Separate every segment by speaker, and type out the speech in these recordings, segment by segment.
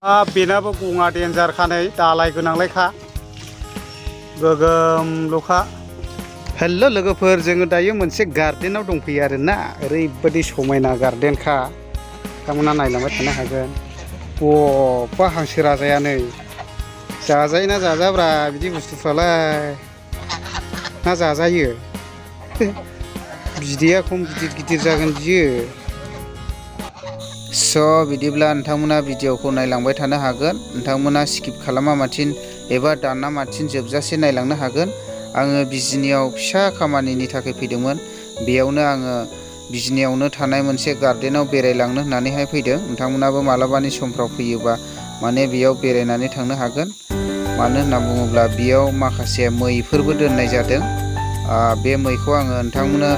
Speaker 1: बेनाबो गङा देन्जारखा नै दालाय गोनांलायखा गोगोमल'खा। हेल' लोगोफोर, जोङो दायो मोनसे गार्डेनाव दंफैयो आरोना। ओरैबायदि समायना गार्डेनखा, नोंथांमोना नायलांबाय थानो हागोन। बा हांसो राजाया नै जाजायो ना जाजाब्रा बिदि बुस्थुफ्रालाय, ना जाजायो? बिदैया खम गिदिर गिदिर जागोन बियो। बिदिब्ला नोंथांमोना भिडिअखौ नायलांबाय थानो हागोन। नोंथांमोना स्किप खालामा माथिन एबा दाना माथिन जोबजासे नायलांनो हागोन। आङो बिजिनियाव फिसा खामानिनि थाखाय फैदोंमोन। बेयावनो आङो बिजिनियावनो थानाय मोनसे गार्डेनाव बेरायलांनो होननानैहाय फैदों। नोंथांमोनाबो मालाबानि समफ्राव फैयोबा माने बेयाव बेरायनानै थांनो हागोन। मानो होनना बुङोब्ला बेयाव माखासे मैफोरबो दोननाय जादों। बे मैखौ आङो नोंथांमोननो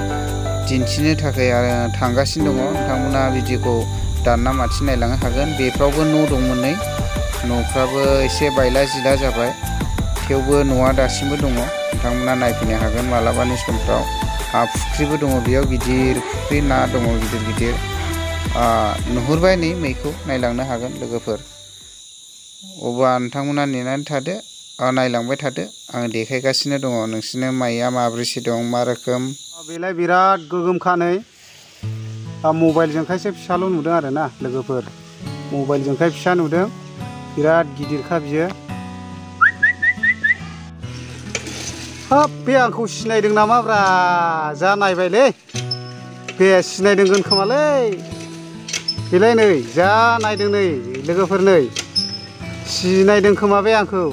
Speaker 1: दिन्थिनो थाखाय थांगासिनो दङ। नोंथांमोना भिडिअखौ दानना माथिं नायलांनो हागोन। बेफ्रावबो न' दंमोन नै, न'फ्राबो एसे बायला जिला जाबाय, थेवबो न'आ दासिमबो दङ। नोंथांमोना नायफैनो हागोन मालाबानि समफ्राव। फुख्रिबो दङ बेयाव, गिदिर फुख्रि, ना दङ गिदिर गिदिर। नुहुरबाय नै मैखौ नायलांनो हागोन लोगोफोर। अब्ला नोंथांमोना नेनानै थादो, नायलांबाय थादो। आं देखायगासिनो दङ नोंसोरनो माइया माब्रैसो दं, मा रोखोम। बेलाय बिराद गोगोमखा नै। मबाइलजोंखायसो फिसाल' नुदों आरोना लोगोफोर, मबाइलजोंखाय फिसा नुदों। बिराद गिदिरखा बियो। हाब, बे आंखौ सिनायदों नामाब्रा? जा नायबायलै, बे सिनायदोंगोन खोमालै। बेलाय नै जा नायदों नै लोगोफोर, नै सिनायदों खोमा बे आंखौ।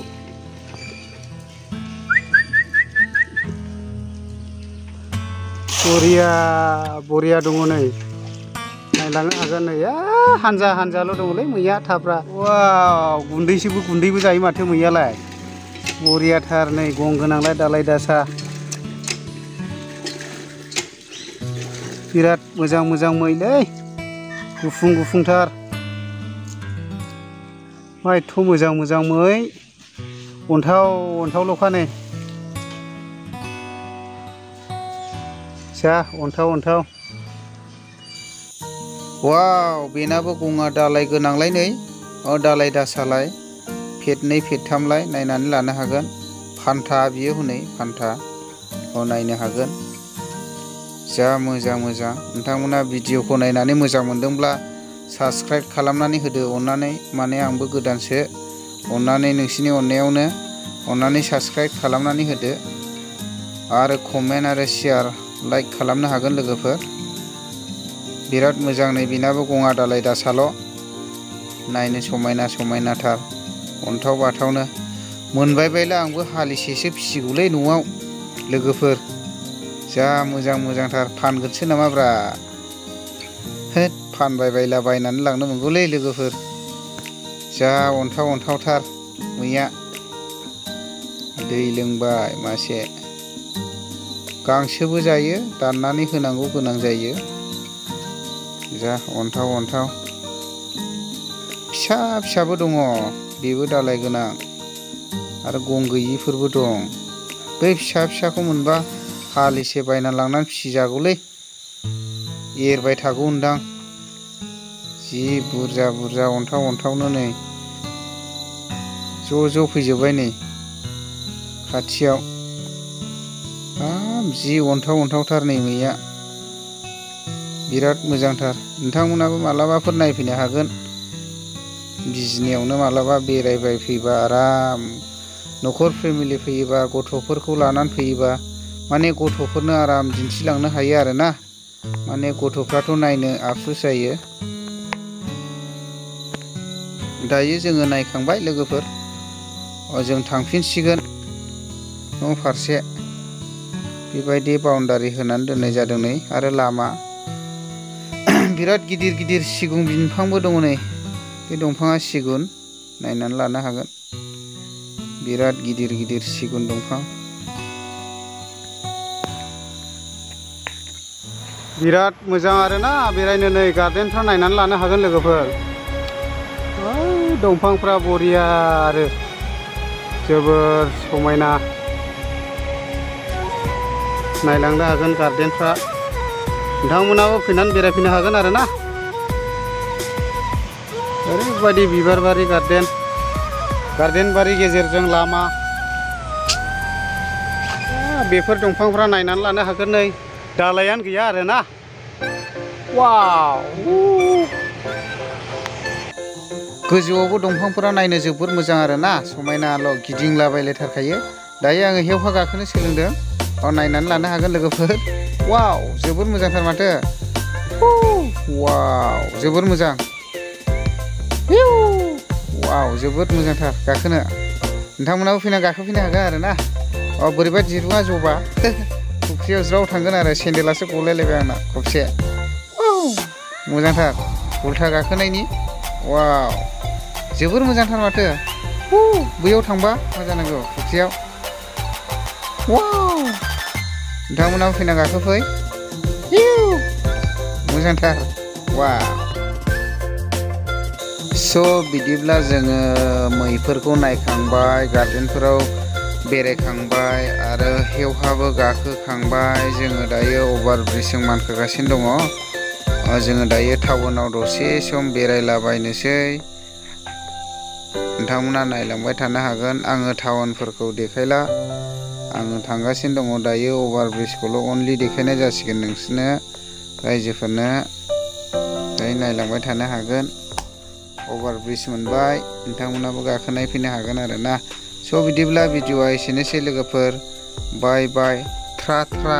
Speaker 1: बरिया दङ नै, नायलांनो हागोन नै। हानजा हानजाल' दङलै मैया थाफ्रा। वाव, गुन्दैबो जायो माथो मैयालाय। बरियाथार नै, गं गोनांलाय दालाय दासा। बिराद मोजां मोजां मैलै, गुफुं गुफुंथार। एथ' मोजां मोजां मै, अन्थावल'खा नै। जा अन्थाव। वाव, बेनाबो गङा दालाय गोनांलाय नै, दालाय दासालाय फेदनै फेदथामलाय। नायनानै लानो हागोन। फान्था बियो हनै, फान्था। नायनो हागोन। जा मोजां। नोंथांमोना भिडिअखौ नायनानै मोजां मोनदोंब्ला साबस्क्राइब खालामनानै होदो अननानै। माने आंबो गोदानसो, अननानै नोंसिनि अननायावनो अननानै साबस्क्राइब खालामनानै होदो। आरो कमेन्ट आरो शेयार, लाइक खालामनो हागोन लोगोफोर। बिराद मोजां नै, बेनाबो गङा दालाय दासाल'। नायनो समायनाथार, अन्थाव बाथावनो। मोनबायबायला आंबो हालिसेसो फिसिगौलै न'आव लोगोफोर। जा मोजांथार। फानगोनसो नामाब्रा? होद, फानबायबायला बायनानै लांनो मोनगौलै लोगोफोर। जा अन्थावथार मैया। दै लोंबाय मासे। गांसोबो जायो, दाननानै होनांगौ गोनां जायो। जा अन्थाव। फिसाबो दङ, बेबो दालाय गोनां। आरो गं गैयिफोरबो दं। बै फिसाखौ मोनबा हालिसे बायना लांनानै फिसिजागौलै। एरबाय थागौनदां। जि बुरजा अन्थावनो नै। ज' फैजोब्बाय नै खाथियाव। हाब, जि अन्थावथार नै मैया। बिराद मोजांथार। नोंथांमोनाबो मालाबाफोर नायफैनो हागोन। बिजिनियावनो मालाबा बेरायबाय फैबा आराम, न'खर फेमिलि फैयोबा, गथ'फोरखौ लानानै फैयोबा, माने गथ'फोरनो आराम दिन्थिलांनो हायो आरोना। माने गथ'फ्राथ' नायनो आफसुस जायो। दायो जोङो नायखांबाय लोगोफोर, जों थांफिनसिगोन न' फारसे। बेबायदि बाउन्डारि होनानै दोननाय जादों नै। आरो लामा। बिराद गिदिर सिगुन बिफांबो दङ नै। बे दंफाङा सिगुन, नायनानै लानो हागोन। बिराद गिदिर सिगुन दंफां। बिराद मोजां आरोना बेरायनो नै, गार्डेनफ्रा नायनानै लानो हागोन लोगोफोर। दंफांफ्रा बरिया आरो जोबोर समायना। नायलांनो हागोन गार्डेनफ्रा। नोंथांमोनाबो फैनानै बेरायफैनो हागोन आरोना।
Speaker 2: ओरैबायदि बिबार बारि गार्डेन बारि गेजेरजों लामा बेफोर दंफांफ्रा नायनानै लानो हागोन नै दालायानो गैया आरोना वाव
Speaker 1: गोजौआवबो दंफांफोरा नायनो जोबोर मोजां आरोना समायनाल' गिदिंलाबायलायथारखायो दायो आङो हेवहा गाखोनो सोलोंदों नायनानै लानो हागोन लोगोफोर वाव जोबोर मोजांथार माथो वाव जोबोर मोजां वाव जोबोद मोजांथार गाखोनो नोंथांमोनाबो फैना गाखोफैनो हागोन आरोना बोरैबा दिरुङा जबा फुख्रियाव ज्राव थांगोन आरो सेन्देलासो गलायलायबाय आंना खबसे मोजांथार उल्था गाखोनायनि वाव जोबोर मोजांथार माथो बैयाव थांबा मा जानांगौ फुख्रियाव वाव नोंथांमोनाबो फैना गाखोफै मोजांथार वाव स' बिदिब्ला जोङो मैफोरखौ नायखांबाय गार्डेनफोराव बेरायखांबाय आरो हेवहाबो गाखोखांबाय जोङो दायो अभार ब्रिजजों मानखोगासिनो दङ जोङो दायो टाउनाव दसे सम बेरायलाबायनोसै नोंथांमोना नायलांबाय थानो हागोन आङो टाउनफोरखौ देखायला आङो थांगासिनो दङ दायो अभार ब्रिजखौल' अनलि देखायनाय जासिगोन नोंसोरनो रायजोफोरनो दायो नायलांबाय थानो हागोन अभार ब्रिज मोनबाय नोंथांमोनाबो गाखोनाय फैनो हागोन आरोना स' बिदिब्ला भिडिअ'आ एसेनोसै लोगोफोर बाय बाय थ्रा थ्रा